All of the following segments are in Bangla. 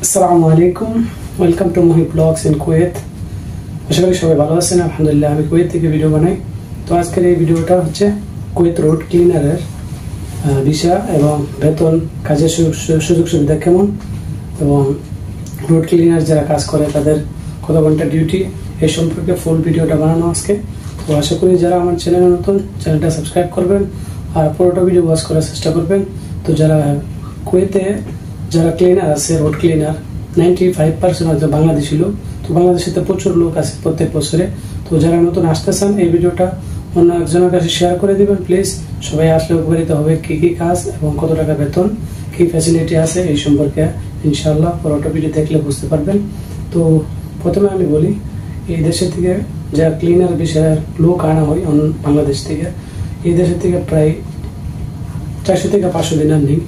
আসসালামু আলাইকুম, welcome to Muhi blogs in Kuwait. আশা করি সবাই ভালো আছেন। আলহামদুলিল্লাহ, আমি কুয়েত থেকে ভিডিও বানাই। তো আজকের এই ভিডিওটা হচ্ছে কুয়েত রোড ক্লিনারের ভিসা এবং বেতন, কাজের সুযোগ সুবিধা কেমন এবং রোড ক্লিনার যারা কাজ করে তাদের কত ঘন্টা ডিউটি, এই সম্পর্কে ফুল ভিডিওটা বানানো আজকে। তো আশা করি যারা আমার চ্যানেলে নতুন, চ্যানেলটা সাবস্ক্রাইব করবেন আর পুরোটা ভিডিও ওয়াচ করার চেষ্টা করবেন। তো যারা কুয়েতে যারা ক্লিনার আছে, রোড ক্লিনার 95% হয়তো বাংলাদেশি লোক। তো বাংলাদেশে তো প্রচুর লোক আছে প্রত্যেক বছরে। তো যারা নতুন আসতেছেন, এই ভিডিওটা অন্য একজনের কাছে শেয়ার করে দিবেন প্লিজ। সবাই আসলে উপকারিত হবে। কি কি কাজ এবং কত টাকা বেতন, কি ফ্যাসিলিটি আছে এই সম্পর্কে ইনশাআল্লাহ পুরোটা ভিডিও দেখলে বুঝতে পারবেন। তো প্রথমে আমি বলি, এই দেশের থেকে যা ক্লিনার বিষয়ের লোক আনা হয় বাংলাদেশ থেকে, এই দেশের থেকে প্রায় 400 থেকে 500 দিনার নেই।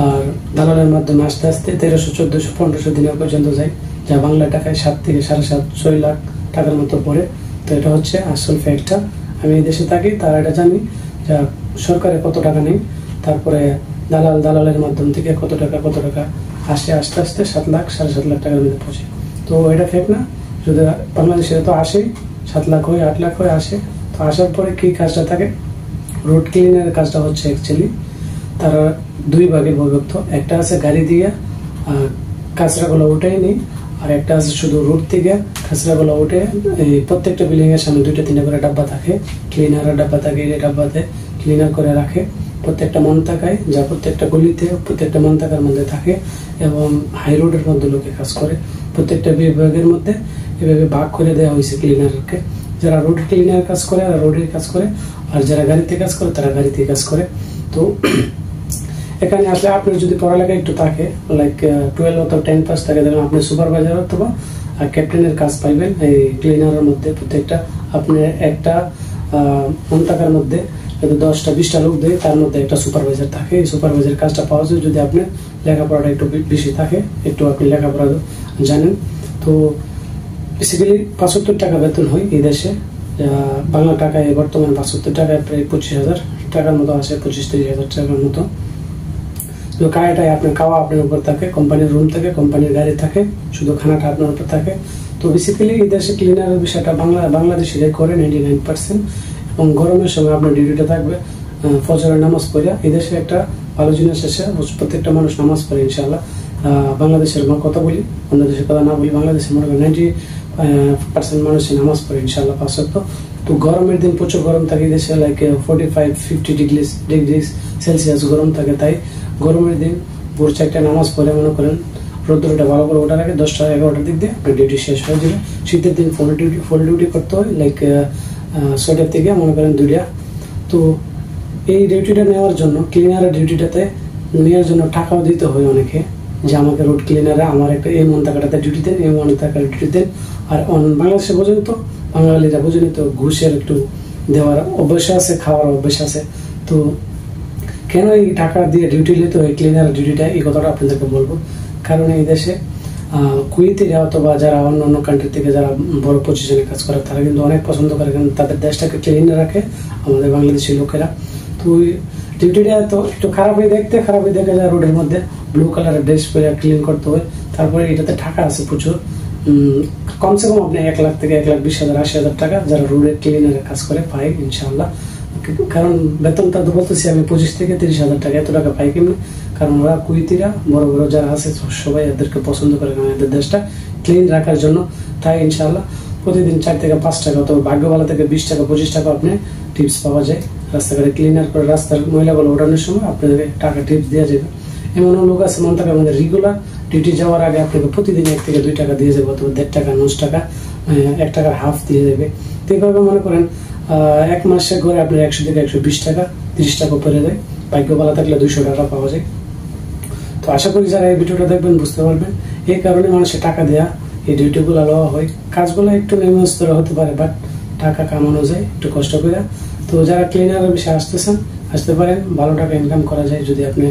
আর দালালের মাধ্যমে আস্তে আস্তে 1300, 1400, 1500 দিনের পর্যন্ত যায়, যা বাংলা টাকায় 7 থেকে 7.5, 6 লাখ টাকার মতো পড়ে। তো এটা হচ্ছে আসল ফ্যাক্টটা। আমি এই দেশে থাকি, তারা এটা জানি যা সরকারে কত টাকা নেই, তারপরে দালালের মাধ্যম থেকে কত টাকা আসে, আস্তে আস্তে 7 লাখ, 7.5 লাখ টাকার মধ্যে পৌঁছে। তো এটা ফেক না। যদি বাংলাদেশে তো আসেই 7 লাখ হয়, 8 লাখ হয় আসে। তো আসার পরে কি কাজটা থাকে, রোড ক্লিনারের কাজটা হচ্ছে অ্যাকচুয়ালি তারা দুই ভাগে বিভক্ত। একটা আছে গাড়ি দিয়ে কাঁচরাগুলো উঠে নি, আর একটা আছে শুধু রোড থেকে কাঁচরাগুলো উঠে। এই প্রত্যেকটা বিল্ডিং এর সামনে 2-3 করে ডাব্বা থাকে, ক্লিনারের ডাব্বা থাকে। এই ডাব্বাতে ক্লিনার করে রাখে প্রত্যেকটা মনতাকায়, যা প্রত্যেকটা গলিতে প্রত্যেকটা মনতাকার মধ্যে থাকে এবং হাই রোডের মধ্যে লোকে কাজ করে। প্রত্যেকটা বিভাগের মধ্যে এভাবে ভাগ করে দেওয়া হয়েছে ক্লিনারকে। যারা রোড ক্লিনার কাজ করে তারা রোডের কাজ করে, আর যারা গাড়িতে কাজ করে তারা গাড়িতে কাজ করে। তো এখানে আসলে আপনার যদি পড়ালেখা একটু থাকে, লাইক 12 অথবা 10 পাস থাকে, তাহলে আপনি সুপারভাইজার অথবা ক্যাপ্টেনের কাজ পাইবেন। এই ক্লিনারের মধ্যে প্রত্যেকটা আপনি একটা মনতাকার মধ্যে যদি 10-20টা লোক দেয়, তার মধ্যে একটা সুপারভাইজার থাকে। এই সুপারভাইজার কাজটা পাওয়া যায় যদি আপনি লেখাপড়াটা একটু বেশি থাকে, একটু আপনি লেখাপড়া জানেন। তো বেসিক্যালি 75 টাকা বেতন হয় এই দেশে। বাংলা টাকায় বর্তমান 75 টাকায় প্রায় 25,000 টাকার মতো আসে, 25-30,000 টাকার মতো। তো কাজটাই আপনার খাওয়া আপনার উপর থাকে, কোম্পানির রুম থাকে, কোম্পানির গাড়ি থাকে, শুধু খানাটা আপনার উপর থাকে। তো বেসিক্যালি এই দেশে ক্লিনারের বিষয়টা বাংলাদেশিরাই করে 99%। এবং গরমের সময় আপনার ডিউটিটা থাকবে ফজরের নামাজ পড়া। এই দেশে একটা ভালো জিনিস এসে প্রত্যেকটা মানুষ নামাজ পড়ে ইনশাআল্লাহ। বাংলাদেশের কথা বলি, অন্য দেশের কথা না বলি, বাংলাদেশে মনে করেন 90% মানুষই নামাজ পড়ে ইনশাআল্লাহ 5 ওয়াক্ত। তো গরমের দিন প্রচুর গরম থাকে এই দেশে, লাইক 45-50 ডিগ্রি সেলসিয়াস গরম থাকে। তাই গরমের দিন ভোর 4টায় নামাজ পড়ে মনে করেন রোদ্দুরটা ভালো করে ওঠার আগে 10টা-11টার দিক দিয়ে আপনার ডিউটি শেষ হয়ে যাবে। শীতের দিন ফুল ডিউটি করতে হয়, লাইক 6টার থেকে মনে করেন 2টা। তো এই ডিউটিটা নেওয়ার জন্য, ক্লিনারের ডিউটিটাতে নেওয়ার জন্য টাকাও দিতে হয় অনেকে, যে আমাকে রোড ক্লিনারে আমার একটা এই মনতাকাটাতে ডিউটি দেন, এই মনতাকার ডিউটি দেন। আর বাংলাদেশে বোঝেন তো, বাঙালিরা বোঝেন তো, ঘুষের একটু দেওয়ার অভ্যাস আছে, খাওয়ার অভ্যাস আছে। তো কেন এই টাকা দিয়ে ডিউটি নিতে হয় ক্লিনার ডিউটিটা, এই কথাটা আপনাদেরকে বলবো। কারণ এই দেশে কুয়েতিরা অথবা যারা অন্য কান্ট্রি থেকে যারা বড় পজিশনে কাজ করে, তারা কিন্তু অনেক পছন্দ করে, কারণ তাদের দেশটাকে ক্লিন রাখে আমাদের বাংলাদেশি লোকেরা। তো ডিউটিটা তো একটু খারাপ হয়ে দেখা যায়। রোডের মধ্যে ব্লু কালারের ড্রেস পরে ক্লিন করতে হয়। তারপরে এটাতে টাকা আছে প্রচুর, কমসে কম আপনি 1 লাখ থেকে 1,20,000, 80,000 টাকা যারা রোডের ক্লিনারের কাজ করে পায় ইনশাআল্লাহ। কারণ বেতনটা তো বলতেছি আমি 25 থেকে 30,000 টাকা, এত টাকা পাই কেমনি? কারণ ওরা কুয়েতিরা বড় বড় যারা আছে সবাই এদেরকে পছন্দ করে, কারণ এদের দেশটা ক্লিন রাখার জন্য। তাই ইনশাআল্লাহ প্রতিদিন 4 থেকে 5 টাকা অথবা ভাগ্যবালা থেকে 20 টাকা 25 টাকা আপনি টিপস পাওয়া যায়। রাস্তাঘাটে ক্লিনার করে রাস্তার ময়লাগুলো ওঠানোর সময় আপনাদের টাকা টিপস দেওয়া যাবে। এমন লোক আছে মনতাকার মধ্যে রেগুলার ডিউটি যাওয়ার আগে আপনাকে প্রতিদিন 1 থেকে 2 টাকা দিয়ে যাবে, অথবা 1.5 টাকা, 9 টাকা, 1 টাকার হাফ দিয়ে যাবে। তো এইভাবে মনে করেন 1 মাসে করে আপনার 100 থেকে 120 টাকা, 30 টাকা পড়ে যায়। ভাগ্যবালা থাকলে 200 টাকা পাওয়া যায়। তো আশা করি যারা এই ভিডিওটা দেখবেন বুঝতে পারবেন। এই কারণে মানুষের টাকা দেয়া এই ডিউটিগুলো লওয়া হয়। কাজগুলো একটু নিম্ন স্তরে হতে পারে, বাট টাকা কামানো যায় একটু কষ্ট করে। তো যারা ক্লিনারের বিষয়ে আসতে পারেন, ভালো টাকা ইনকাম করা যায় যদি আপনি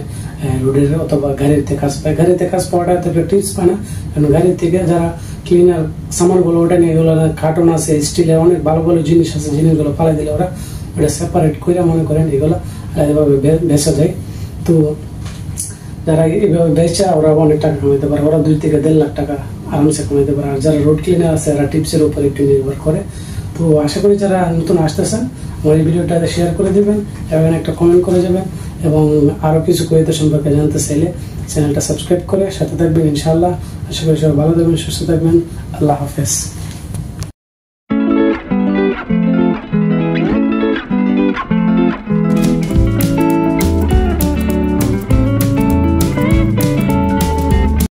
রোডের অথবা গাড়িতে কাজ পায়। গাড়িতে কাজ পাওয়াটা তো একটা টিপস পায় না, কারণ গাড়ির থেকে যারা ক্লিনার সামানগুলো ওটা নিয়ে, এগুলো কার্টন আছে, স্টিলের অনেক ভালো ভালো জিনিস আছে, জিনিসগুলো ফালাই দিলে ওরা ওটা সেপারেট করে মনে করেন এগুলো এভাবে বেচা যায়। তো যারা এইভাবে বেচা ওরা অনেক টাকা কামাইতে পারে, ওরা 2 থেকে 1.5 লাখ টাকা আরামসে কামাইতে পারে। আর যারা রোড ক্লিনার আছে এরা টিপসের উপর একটু নির্ভর করে। তো আশা করি যারা নতুন আসতেছেন আমার এই ভিডিওটা শেয়ার করে দিবেন এবং একটা কমেন্ট করে যাবেন, এবং আরো কিছু কুয়েতের সম্পর্কে জানতে চাইলে চ্যানেলটা সাবস্ক্রাইব করে সাথে থাকবেন ইনশাআল্লাহ। আশা করি সবাই ভালো থাকবেন, সুস্থ থাকবেন। আল্লাহ হাফেজ।